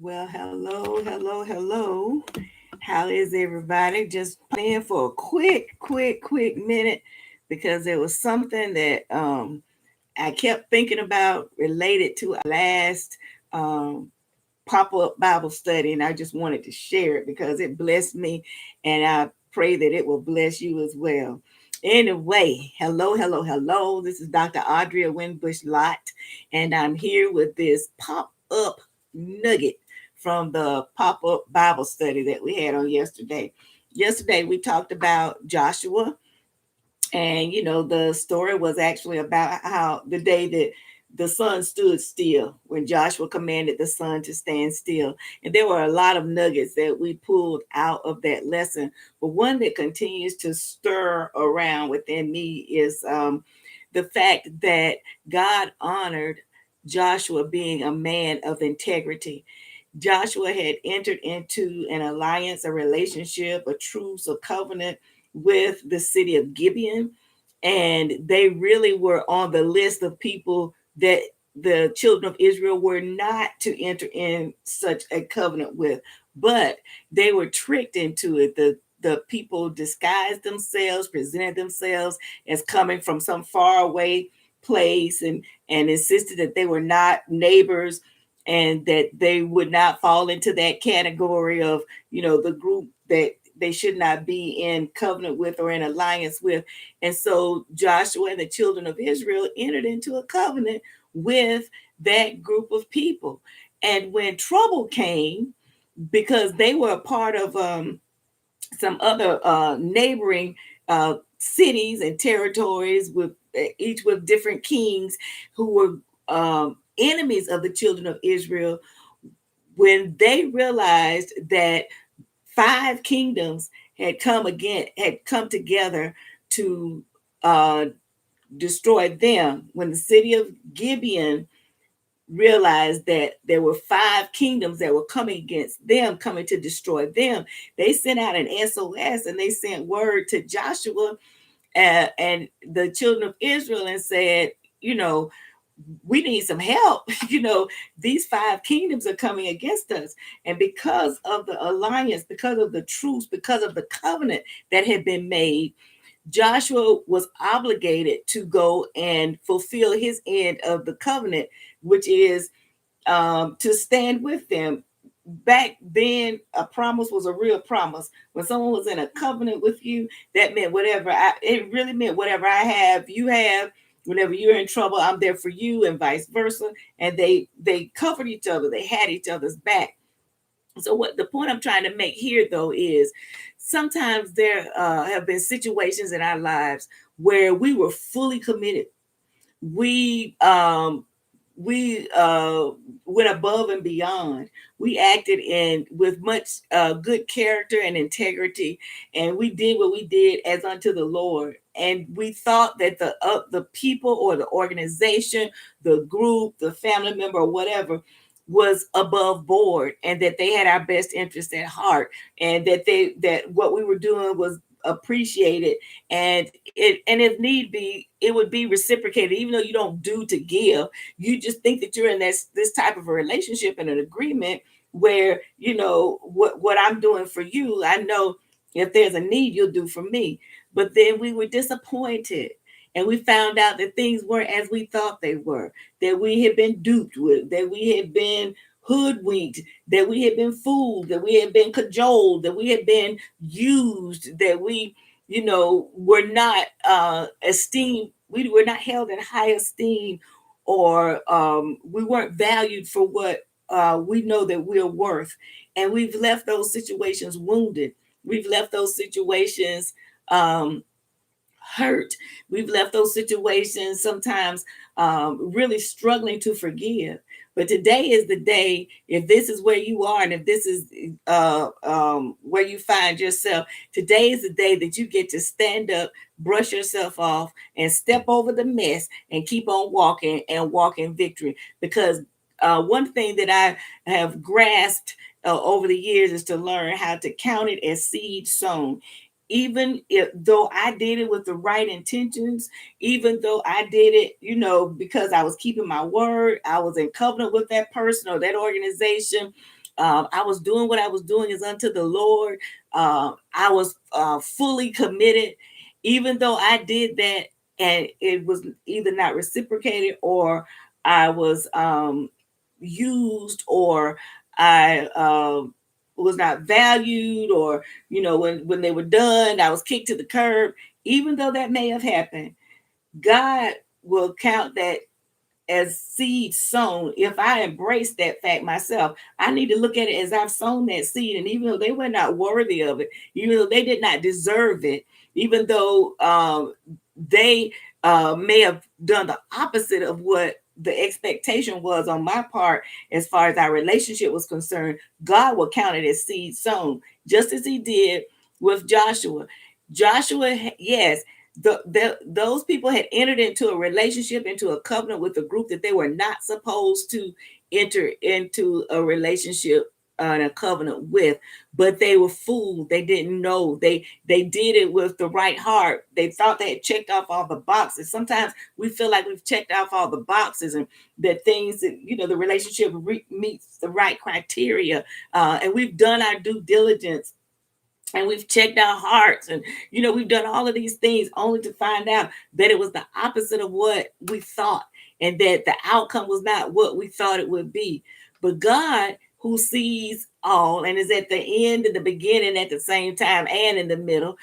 Well, hello. How is everybody? Just in for a quick minute because there was something that I kept thinking about related to our last pop-up Bible study, and I just wanted to share it because it blessed me, and I pray that it will bless you as well. Anyway, hello. This is Dr. Audrea Winbush Lott, and I'm here with this pop-up nugget from the pop-up Bible study that we had on yesterday. Yesterday we talked about Joshua, and the story was actually about how the day that the sun stood still, when Joshua commanded the sun to stand still. And there were a lot of nuggets that we pulled out of that lesson. But one that continues to stir around within me is the fact that God honored Joshua being a man of integrity. Joshua had entered into an alliance, a relationship, a truce, a covenant with the city of Gibeon. And they really were on the list of people that the children of Israel were not to enter in such a covenant with, but they were tricked into it. The people disguised themselves, presented themselves as coming from some faraway place, and insisted that they were not neighbors and that they would not fall into that category of, the group that they should not be in covenant with or in alliance with. And so Joshua and the children of Israel entered into a covenant with that group of people. And when trouble came, because they were a part of some other neighboring cities and territories with each with different kings who were enemies of the children of Israel, when they realized that five kingdoms had come together to destroy them. When the city of Gibeon realized that there were five kingdoms that were coming against them, coming to destroy them, they sent out an SOS, and they sent word to Joshua and the children of Israel and said, we need some help. These five kingdoms are coming against us. And because of the alliance, because of the truce, because of the covenant that had been made, Joshua was obligated to go and fulfill his end of the covenant, which is to stand with them. Back then, a promise was a real promise. When someone was in a covenant with you, that meant it really meant whatever I have, you have. Whenever you're in trouble, I'm there for you, and vice versa. And they covered each other. They had each other's back. So what the point I'm trying to make here, though, is sometimes there have been situations in our lives where we were fully committed. We went above and beyond. We acted in with much good character and integrity, and we did what we did as unto the Lord. And we thought that the people or the organization, the group, the family member, or whatever, was above board, and that they had our best interest at heart, and that what we were doing was appreciated, and if need be, it would be reciprocated, even though you don't do to give. You just think that you're in this type of a relationship and an agreement where, what I'm doing for you, I know if there's a need, you'll do for me. But then we were disappointed, and we found out that things weren't as we thought they were, that we had been duped with, that we had been hoodwinked, that we had been fooled, that we had been cajoled, that we had been used, that we, were not esteemed, we were not held in high esteem, or we weren't valued for what we know that we're worth. And we've left those situations wounded. We've left those situations hurt. We've left those situations sometimes really struggling to forgive. But today is the day, if this is where you are, and if this is where you find yourself, today is the day that you get to stand up, brush yourself off, and step over the mess and keep on walking and walk in victory. Because one thing that I have grasped over the years is to learn how to count it as seed sown. Even if though I did it with the right intentions, even though I did it, because I was keeping my word, I was in covenant with that person or that organization, I was doing what I was doing is unto the Lord. I was fully committed, even though I did that and it was either not reciprocated or I was used or I was not valued, or when they were done, I was kicked to the curb. Even though that may have happened, God will count that as seed sown. If I embrace that fact myself, I need to look at it as I've sown that seed. And even though they were not worthy of it, even though they did not deserve it, even though they may have done the opposite of what the expectation was on my part as far as our relationship was concerned, God will count it as seed sown, just as he did with Joshua. Joshua, yes, those people had entered into a relationship, into a covenant with a group that they were not supposed to enter into a relationship and a covenant with, but they were fooled. They didn't know. They did it with the right heart. They thought they had checked off all the boxes. Sometimes we feel like we've checked off all the boxes and that things that the relationship meets the right criteria, and we've done our due diligence and we've checked our hearts, and we've done all of these things only to find out that it was the opposite of what we thought, and that the outcome was not what we thought it would be. But God, who sees all and is at the end and the beginning at the same time and in the middle,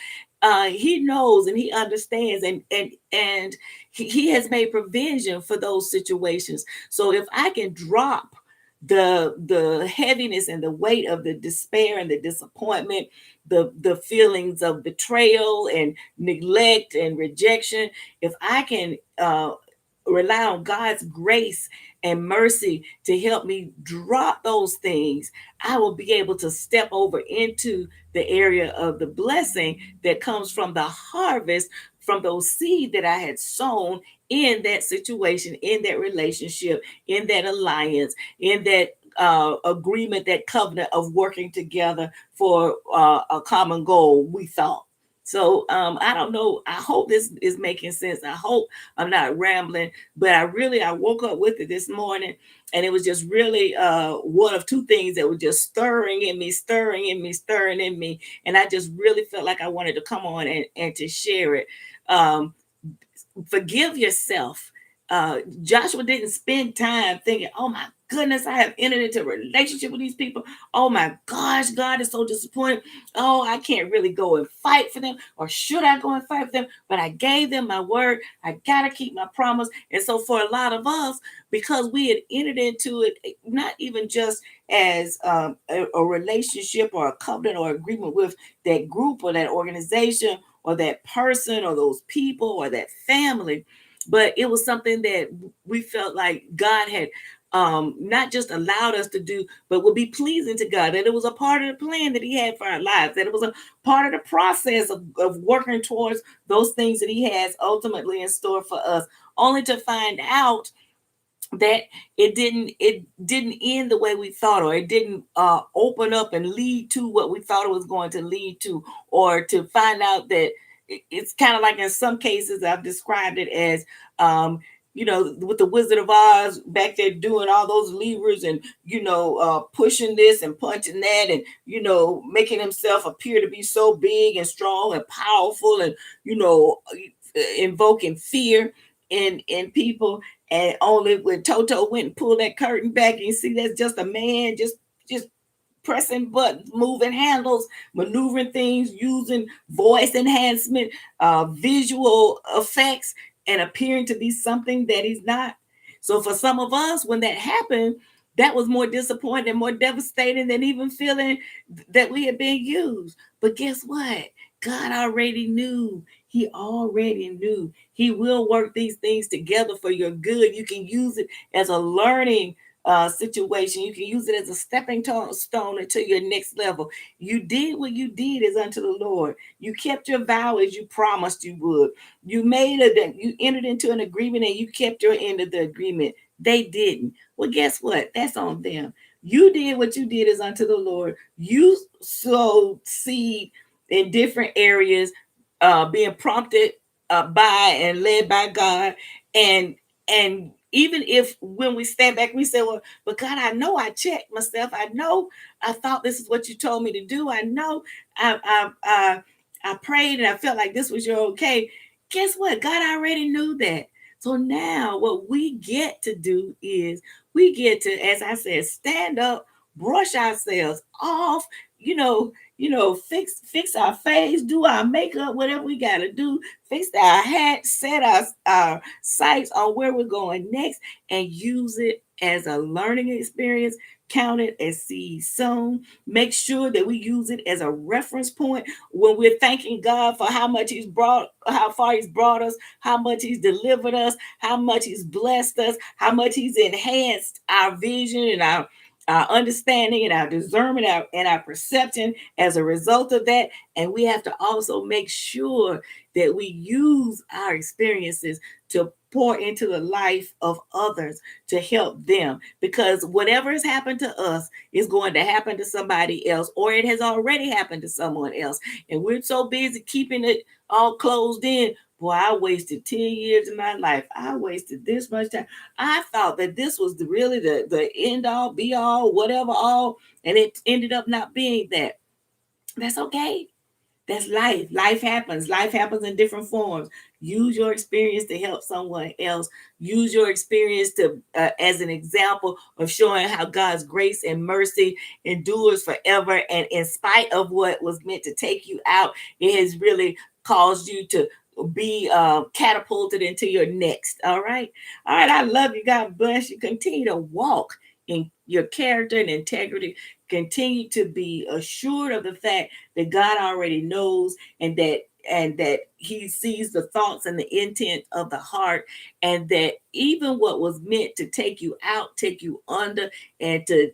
he knows and he understands, and he has made provision for those situations. So if I can drop the heaviness and the weight of the despair and the disappointment, the feelings of betrayal and neglect and rejection, if I can rely on God's grace and mercy to help me drop those things, I will be able to step over into the area of the blessing that comes from the harvest from those seed that I had sown in that situation, in that relationship, in that alliance, in that agreement, that covenant of working together for a common goal, we thought. So I don't know. I hope this is making sense. I hope I'm not rambling, but I woke up with it this morning, and it was just really one of two things that were just stirring in me, stirring in me, stirring in me. And I just really felt like I wanted to come on and to share it. Um, Forgive yourself. Joshua didn't spend time thinking, oh my goodness, I have entered into a relationship with these people. Oh my gosh, God is so disappointed. Oh, I can't really go and fight for them. Or should I go and fight for them? But I gave them my word. I got to keep my promise. And so for a lot of us, because we had entered into it, not even just as a relationship or a covenant or agreement with that group or that organization or that person or those people or that family, but it was something that we felt like God had not just allowed us to do, but would be pleasing to God, that it was a part of the plan that he had for our lives, that it was a part of the process of working towards those things that he has ultimately in store for us, only to find out that it didn't end the way we thought, or it didn't open up and lead to what we thought it was going to lead to, or to find out that it's kind of like in some cases I've described it as with the Wizard of Oz back there doing all those levers and pushing this and punching that and making himself appear to be so big and strong and powerful and invoking fear in people. And only when Toto went and pulled that curtain back, and you see that's just a man just pressing buttons, moving handles, maneuvering things, using voice enhancement, visual effects, and appearing to be something that he's not. So for some of us, when that happened, that was more disappointing, more devastating than even feeling that we had been used. But guess what? God already knew. He already knew. He will work these things together for your good. You can use it as a learning situation. You can use it as a stepping stone into your next level. You did what you did is unto the Lord. You kept your vow as you promised you would. You entered into an agreement and you kept your end of the agreement. They didn't. Well, guess what? That's on them. You did what you did is unto the Lord. You sowed seed in different areas, being prompted by and led by God, and Even if when we stand back, we say, well, but God, I know I checked myself. I know I thought this is what you told me to do. I know I prayed and I felt like this was your okay. Guess what? God already knew that. So now what we get to do is we get to, as I said, stand up, brush ourselves off, fix our face, do our makeup, whatever we gotta do, fix our hat, set our sights on where we're going next, and use it as a learning experience. Count it as seeds sown. Make sure that we use it as a reference point when we're thanking God for how far He's brought us, how much He's delivered us, how much He's blessed us, how much He's enhanced our vision and our understanding and our discernment and our perception as a result of that. And we have to also make sure that we use our experiences to pour into the life of others to help them, because whatever has happened to us is going to happen to somebody else, or it has already happened to someone else, and we're so busy keeping it all closed in. Boy, I wasted 10 years of my life. I wasted this much time. I thought that this was really the end all be all, whatever all, and it ended up not being that. That's okay. That's life. Life happens. Life happens in different forms. Use your experience to help someone else. Use your experience to as an example of showing how God's grace and mercy endures forever. And in spite of what was meant to take you out, it has really caused you to be catapulted into your next. All right. All right. I love you. God bless you. Continue to walk in your character and integrity. Continue to be assured of the fact that God already knows, and that He sees the thoughts and the intent of the heart, and that even what was meant to take you out, take you under, and to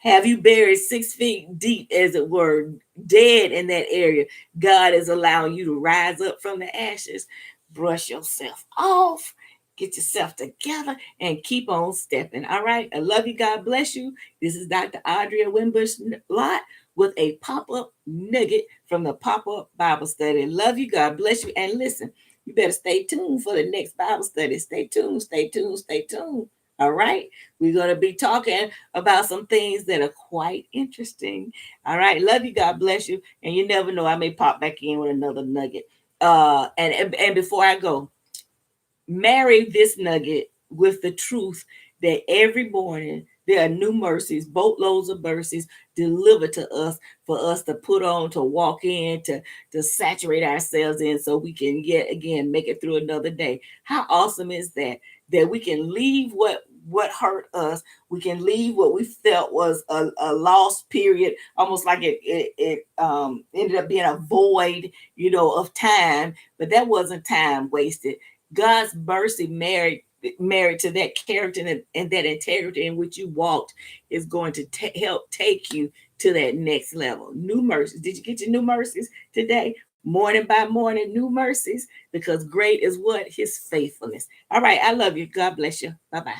have you buried 6 feet deep, as it were, dead in that area, God is allowing you to rise up from the ashes. Brush yourself off, get yourself together, and keep on stepping. All right. I love you. God bless you. This is Dr. Audrey Wimbush Lott with a pop-up nugget from the pop-up Bible study. Love you. God bless you. And listen, you better stay tuned for the next Bible study. Stay tuned, stay tuned, stay tuned. All right. We're going to be talking about some things that are quite interesting. All right. Love you. God bless you. And you never know, I may pop back in with another nugget. And before I go, marry this nugget with the truth that every morning there are new mercies, boatloads of mercies delivered to us for us to put on, to walk in, to saturate ourselves in so we can yet again make it through another day. How awesome is that? That we can leave what hurt us. We can leave what we felt was a lost period, almost like it ended up being a void, of time, but that wasn't time wasted. God's mercy married to that character and that integrity in which you walked is going to help take you to that next level. New mercies. Did you get your new mercies today? Morning by morning, new mercies, because great is what? His faithfulness. All right. I love you. God bless you. Bye bye.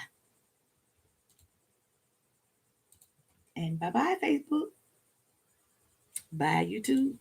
And bye bye, Facebook. Bye, YouTube.